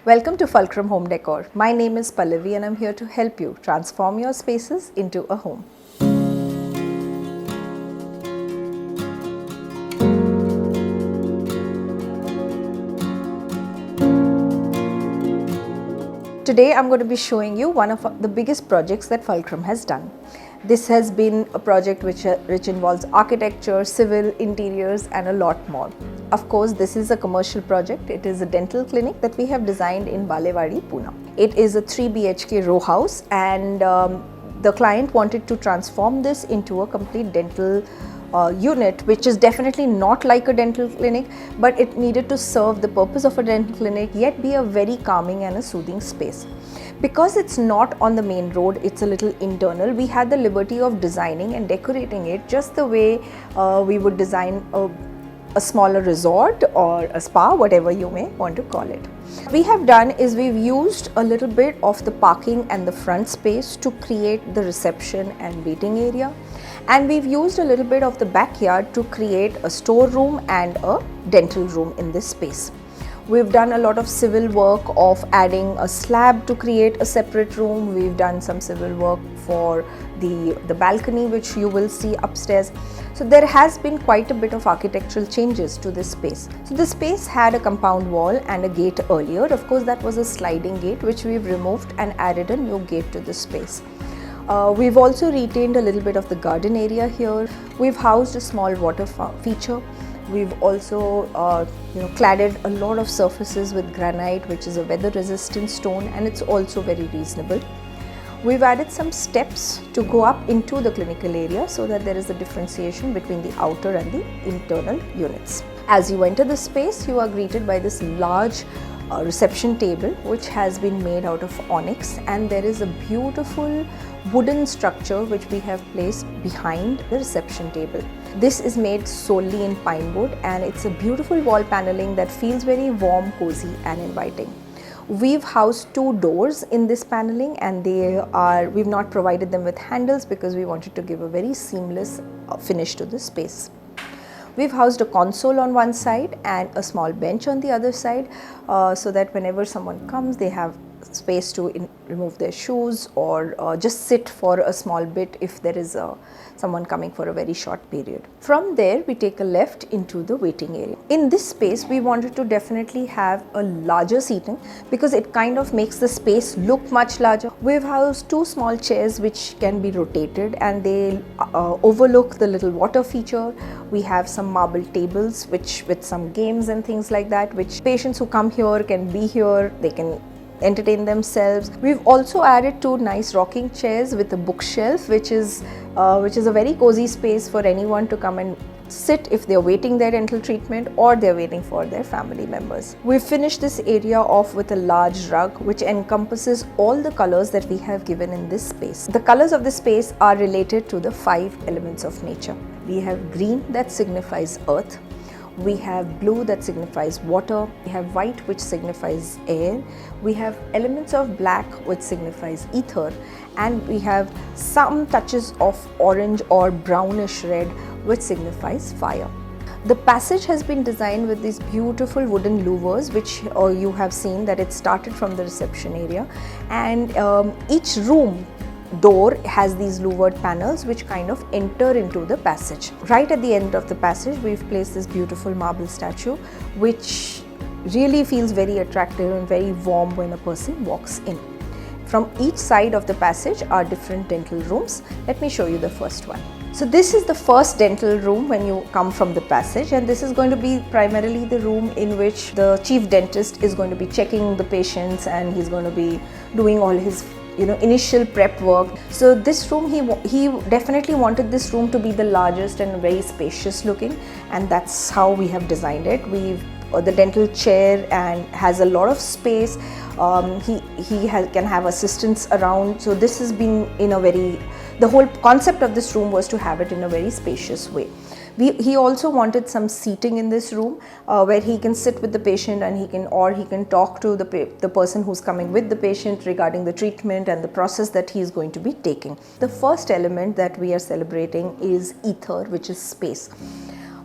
Welcome to Fulcrum Homedecor. My name is Pallavi and I'm here to help you transform your spaces into a home. Today I'm going to be showing you one of the biggest projects that Fulcrum has done. This has been a project which involves architecture, civil, interiors and a lot more. Of course, this is a commercial project. It is a dental clinic that we have designed in Balewadi, Pune. It is a 3 BHK row house and the client wanted to transform this into a complete dental unit, which is definitely not like a dental clinic, but it needed to serve the purpose of a dental clinic yet be a very calming and a soothing space. Because it's not on the main road, it's a little internal, we had the liberty of designing and decorating it just the way we would design a smaller resort or a spa, whatever you may want to call it. What we have done is we've used a little bit of the parking and the front space to create the reception and waiting area. And we've used a little bit of the backyard to create a storeroom and a dental room in this space. We've done a lot of civil work of adding a slab to create a separate room. We've done some civil work for the balcony, which you will see upstairs. So there has been quite a bit of architectural changes to this space. So the space had a compound wall and a gate earlier. Of course, that was a sliding gate which we've removed and added a new gate to the space. We've also retained a little bit of the garden area here. We've housed a small water feature. We've also cladded a lot of surfaces with granite, which is a weather resistant stone, and it's also very reasonable. We've added some steps to go up into the clinical area so that there is a differentiation between the outer and the internal units. As you enter the space, you are greeted by this large reception table which has been made out of onyx, and there is a beautiful wooden structure which we have placed behind the reception table. This is made solely in pine wood and it's a beautiful wall paneling that feels very warm, cozy and inviting. We've housed two doors in this paneling and we've not provided them with handles because we wanted to give a very seamless finish to the space. We've housed a console on one side and a small bench on the other side so that whenever someone comes, they have space to remove their shoes or just sit for a small bit if there is someone coming for a very short period. From there, we take a left into the waiting area. In this space, we wanted to definitely have a larger seating because it kind of makes the space look much larger. We've housed two small chairs which can be rotated and they overlook the little water feature. We have some marble tables with some games and things like that, which patients who come here can be here, they can entertain themselves. We've also added two nice rocking chairs with a bookshelf, which is a very cozy space for anyone to come and sit if they're waiting their dental treatment or they're waiting for their family members. We've finished this area off with a large rug which encompasses all the colors that we have given in this space. The colors of this space are related to the 5 elements of nature. We have green that signifies earth. We have blue that signifies water, we have white which signifies air, we have elements of black which signifies ether, and we have some touches of orange or brownish red which signifies fire. The passage has been designed with these beautiful wooden louvers which you have seen that it started from the reception area, and each room door has these louvered panels which kind of enter into the passage. Right at the end of the passage, we've placed this beautiful marble statue which really feels very attractive and very warm when a person walks in. From each side of the passage are different dental rooms. Let me show you the first one. So this is the first dental room when you come from the passage, and this is going to be primarily the room in which the chief dentist is going to be checking the patients and he's going to be doing all his initial prep work. So this room, he definitely wanted this room to be the largest and very spacious looking, and that's how we have designed it. The dental chair and has a lot of space. He can have assistants around. So this has been the whole concept of this room was to have it in a very spacious way. He also wanted some seating in this room where he can sit with the patient and he can talk to the person who's coming with the patient regarding the treatment and the process that he is going to be taking. The first element that we are celebrating is ether, which is space.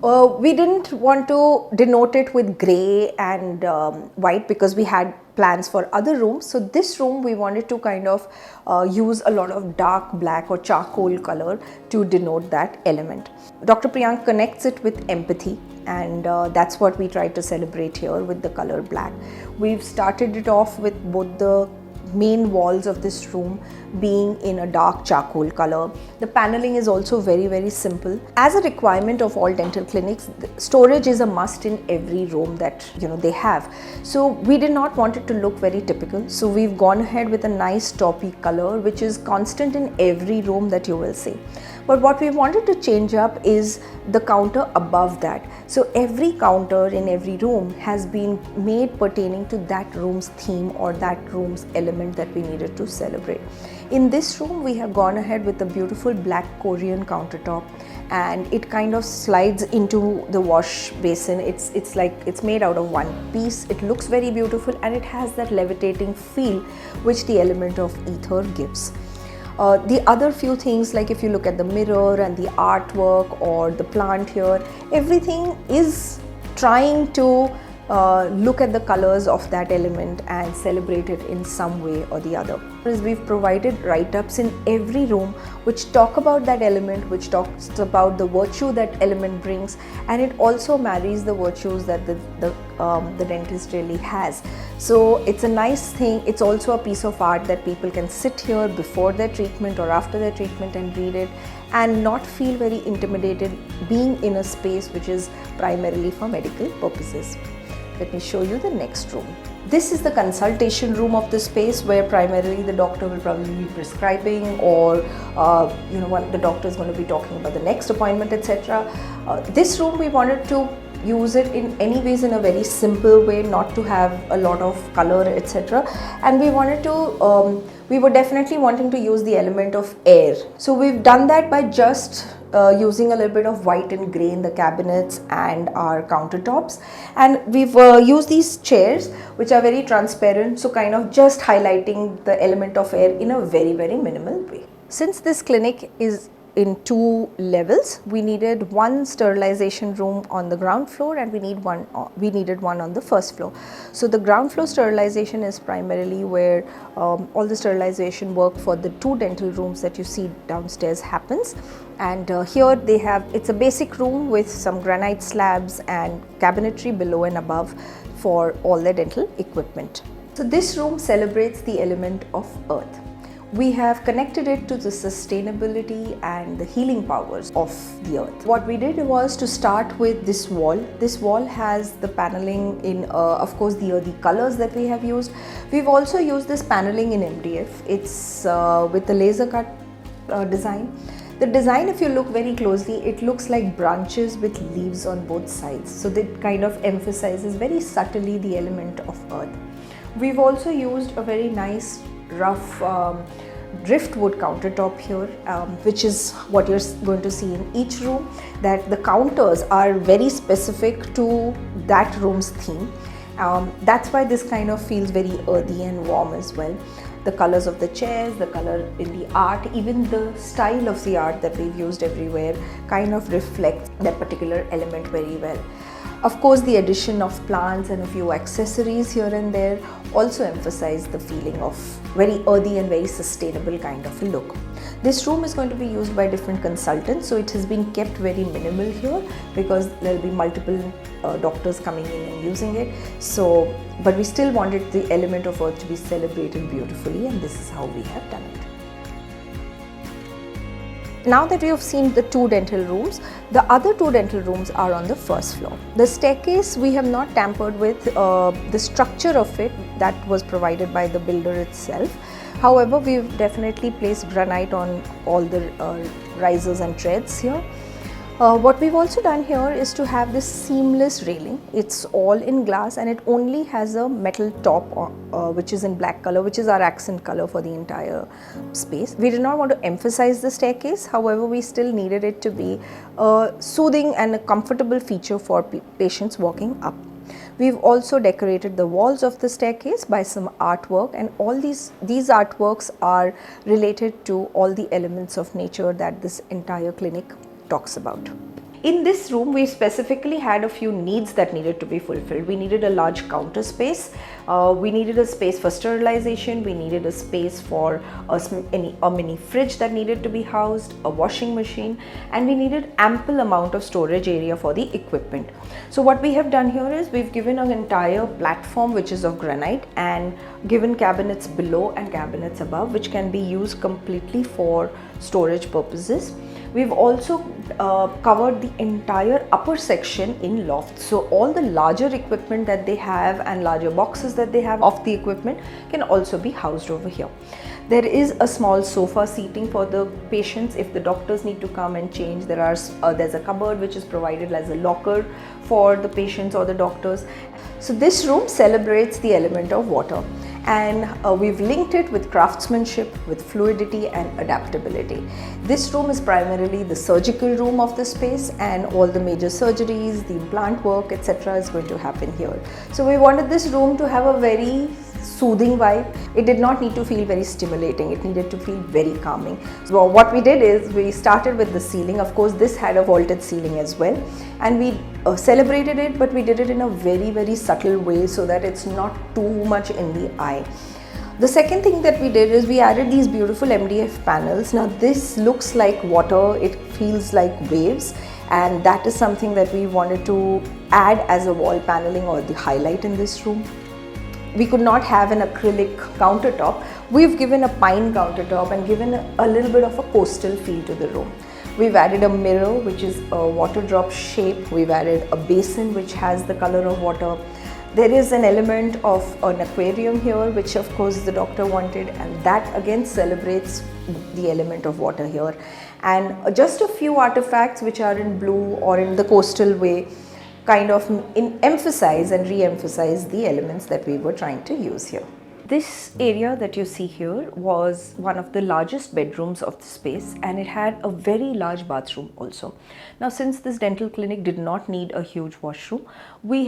We didn't want to denote it with grey and white because we had plans for other rooms. So this room we wanted to kind of use a lot of dark black or charcoal color to denote that element. Dr. Priyank connects it with empathy, and that's what we try to celebrate here with the color black. We've started it off with both the main walls of this room being in a dark charcoal color. The paneling is also very simple. As a requirement of all dental clinics, storage is a must in every room that they have. So we did not want it to look very typical. So we've gone ahead with a nice taupey color which is constant in every room that you will see. But what we wanted to change up is the counter above that. So every counter in every room has been made pertaining to that room's theme or that room's element that we needed to celebrate. In this room, we have gone ahead with a beautiful black Korean countertop, and it kind of slides into the wash basin. It's like it's made out of one piece. It looks very beautiful, and it has that levitating feel which the element of ether gives. The other few things, like if you look at the mirror and the artwork or the plant here, everything is trying to look at the colors of that element and celebrate it in some way or the other. We've provided write-ups in every room which talk about that element, which talks about the virtue that element brings, and it also marries the virtues that the dentist really has. So it's a nice thing. It's also a piece of art that people can sit here before their treatment or after their treatment and read it and not feel very intimidated being in a space which is primarily for medical purposes. Let me show you the next room. This is the consultation room of the space, where primarily the doctor will probably be prescribing, or the doctor is going to be talking about the next appointment, etc. This room we wanted to use it in any ways in a very simple way, not to have a lot of color, etc. And we wanted to we were definitely wanting to use the element of air. So we've done that by just using a little bit of white and grey in the cabinets and our countertops, and we've used these chairs which are very transparent, so kind of just highlighting the element of air in a very minimal way. Since this clinic is in 2 levels, we needed one sterilization room on the ground floor, and we needed one on the first floor. So the ground floor sterilization is primarily where all the sterilization work for the 2 dental rooms that you see downstairs happens. And here they have, it's a basic room with some granite slabs and cabinetry below and above for all their dental equipment. So this room celebrates the element of earth. We have connected it to the sustainability and the healing powers of the earth. What we did was to start with this wall. This wall has the paneling in, of course, the colors that we have used. We've also used this paneling in MDF. It's with the laser cut design. The design, if you look very closely, it looks like branches with leaves on both sides. So that kind of emphasizes very subtly the element of earth. We've also used a very nice rough driftwood countertop here, which is what you're going to see in each room, that the counters are very specific to that room's theme. That's why this kind of feels very earthy and warm as well. The colors of the chairs, the color in the art, even the style of the art that we've used everywhere kind of reflects that particular element very well. Of course, the addition of plants and a few accessories here and there also emphasize the feeling of very earthy and very sustainable kind of a look. This room is going to be used by different consultants, so it has been kept very minimal here because there will be multiple doctors coming in and using it. So, but we still wanted the element of earth to be celebrated beautifully, and this is how we have done it. Now that we have seen the 2 dental rooms, the other 2 dental rooms are on the first floor. The staircase, we have not tampered with the structure of it that was provided by the builder itself. However, we've definitely placed granite on all the risers and treads here. What we've also done here is to have this seamless railing. It's all in glass, and it only has a metal top which is in black color, which is our accent color for the entire space. We did not want to emphasize the staircase, however we still needed it to be a soothing and a comfortable feature for patients walking up. We've also decorated the walls of the staircase by some artwork, and all these artworks are related to all the elements of nature that this entire clinic talks about. In this room, we specifically had a few needs that needed to be fulfilled. We needed a large counter space, we needed a space for sterilization, we needed a space for a mini fridge that needed to be housed, a washing machine, and we needed ample amount of storage area for the equipment. So what we have done here is we've given an entire platform which is of granite and given cabinets below and cabinets above, which can be used completely for storage purposes. We've also covered the entire upper section in loft. So all the larger equipment that they have and larger boxes that they have of the equipment can also be housed over here. There is a small sofa seating for the patients if the doctors need to come and change. There's a cupboard which is provided as a locker for the patients or the doctors. So this room celebrates the element of water, and we've linked it with craftsmanship, with fluidity and adaptability. This room is primarily the surgical room of the space, and all the major surgeries, the implant work, etc. is going to happen here. So we wanted this room to have a very soothing vibe. It did not need to feel very stimulating, it needed to feel very calming. So what we did is we started with the ceiling. Of course this had a vaulted ceiling as well, and we celebrated it, but we did it in a very subtle way so that it's not too much in the eye. The second thing that we did is we added these beautiful MDF panels. Now this looks like water, it feels like waves, and that is something that we wanted to add as a wall paneling or the highlight in this room. We could not have an acrylic countertop. We've given a pine countertop and given a little bit of a coastal feel to the room. We've added a mirror which is a water drop shape. We've added a basin which has the color of water. There is an element of an aquarium here, which of course the doctor wanted, and that again celebrates the element of water here. And just a few artifacts which are in blue or in the coastal way kind of emphasize and re-emphasize the elements that we were trying to use here. This area that you see here was one of the largest bedrooms of the space, and it had a very large bathroom also. Now since this dental clinic did not need a huge washroom, we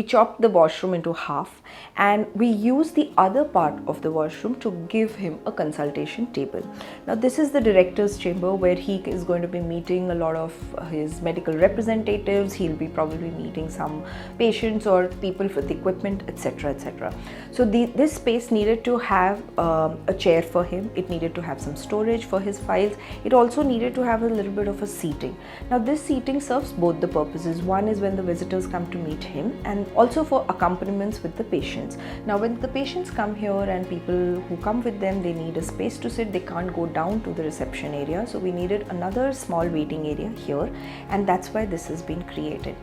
chopped the washroom into half, and we used the other part of the washroom to give him a consultation table. Now this is the director's chamber where he is going to be meeting a lot of his medical representatives. He'll be probably meeting some patients or people with equipment, etc, etc. So this space needed to have a chair for him. It needed to have some storage for his files. It also needed to have a little bit of a seating. Now this seating serves both the purposes. One is when the visitors come to meet him, and also for accompaniments with the patients. Now when the patients come here and people who come with them, they need a space to sit. They can't go down to the reception area. So we needed another small waiting area here, and that's why this has been created.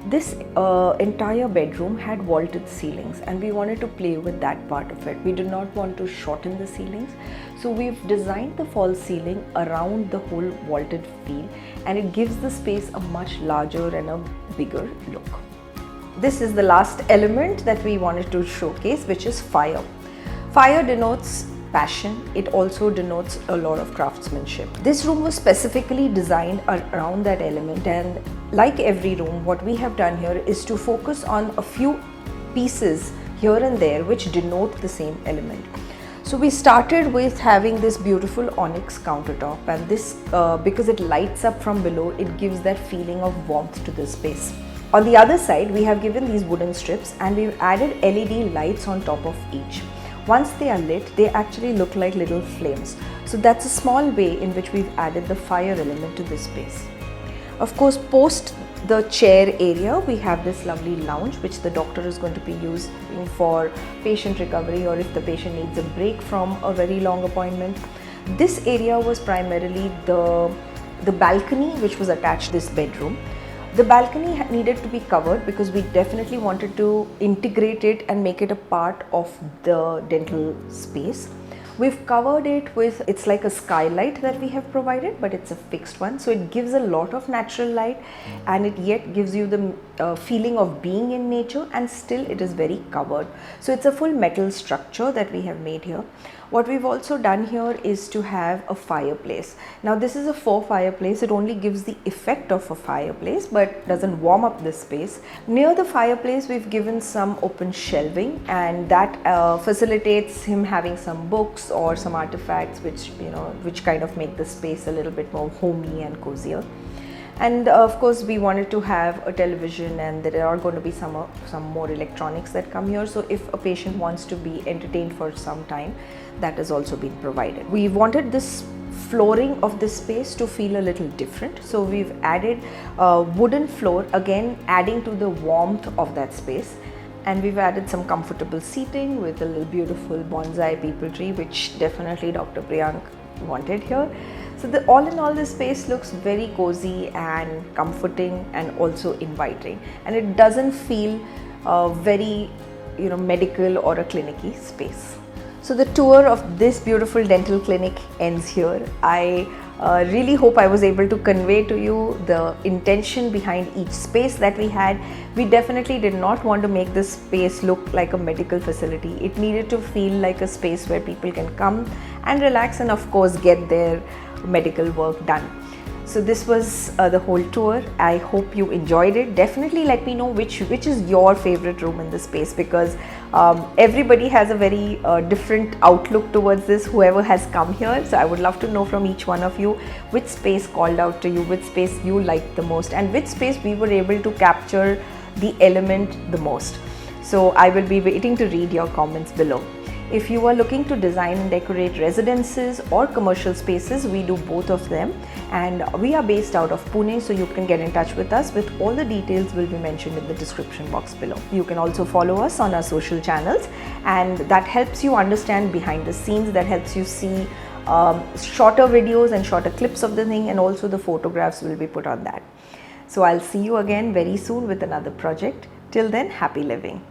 This entire bedroom had vaulted ceilings, and we wanted to play with that part of it. We did not want to shorten the ceilings, so we've designed the false ceiling around the whole vaulted feel, and it gives the space a much larger and a bigger look. This is the last element that we wanted to showcase, which is fire. Fire denotes passion. It also denotes a lot of craftsmanship. This room was specifically designed around that element, and like every room, what we have done here is to focus on a few pieces here and there which denote the same element. So we started with having this beautiful onyx countertop, and this because it lights up from below, it gives that feeling of warmth to the space. On the other side, we have given these wooden strips, and we've added LED lights on top of each. Once they are lit, they actually look like little flames. So that's a small way in which we've added the fire element to this space. Of course, post the chair area, we have this lovely lounge which the doctor is going to be using for patient recovery, or if the patient needs a break from a very long appointment. This area was primarily the balcony which was attached to this bedroom. The balcony needed to be covered because we definitely wanted to integrate it and make it a part of the dental space. We've covered it with, it's like a skylight that we have provided, but it's a fixed one. So it gives a lot of natural light, and it yet gives you the feeling of being in nature, and still it is very covered. So it's a full metal structure that we have made here. What we've also done here is to have a fireplace. Now this is a faux fireplace. It only gives the effect of a fireplace but doesn't warm up this space. Near the fireplace, we've given some open shelving, and that facilitates him having some books or some artifacts which kind of make the space a little bit more homey and cozier. And of course we wanted to have a television, and there are going to be some more electronics that come here, so if a patient wants to be entertained for some time, that has also been provided. We wanted this flooring of this space to feel a little different, so we've added a wooden floor, again adding to the warmth of that space. And we've added some comfortable seating with a little beautiful bonsai peepal tree, which definitely Dr. Priyank wanted here. So all in all, this space looks very cozy and comforting and also inviting, and it doesn't feel very medical or a clinic-y space. So the tour of this beautiful dental clinic ends here. I really hope I was able to convey to you the intention behind each space that we had. We definitely did not want to make this space look like a medical facility. It needed to feel like a space where people can come and relax and of course get their medical work done. So this was the whole tour. I hope you enjoyed it. Definitely let me know which is your favorite room in this space, because everybody has a very different outlook towards this, whoever has come here. So I would love to know from each one of you which space called out to you, which space you liked the most, and which space we were able to capture the element the most. So I will be waiting to read your comments below. If you are looking to design and decorate residences or commercial spaces, we do both of them, and we are based out of Pune, so you can get in touch with us. With all the details will be mentioned in the description box below. You can also follow us on our social channels, and that helps you understand behind the scenes, that helps you see shorter videos and shorter clips of the thing, and also the photographs will be put on that. So I'll see you again very soon with another project. Till then, happy living.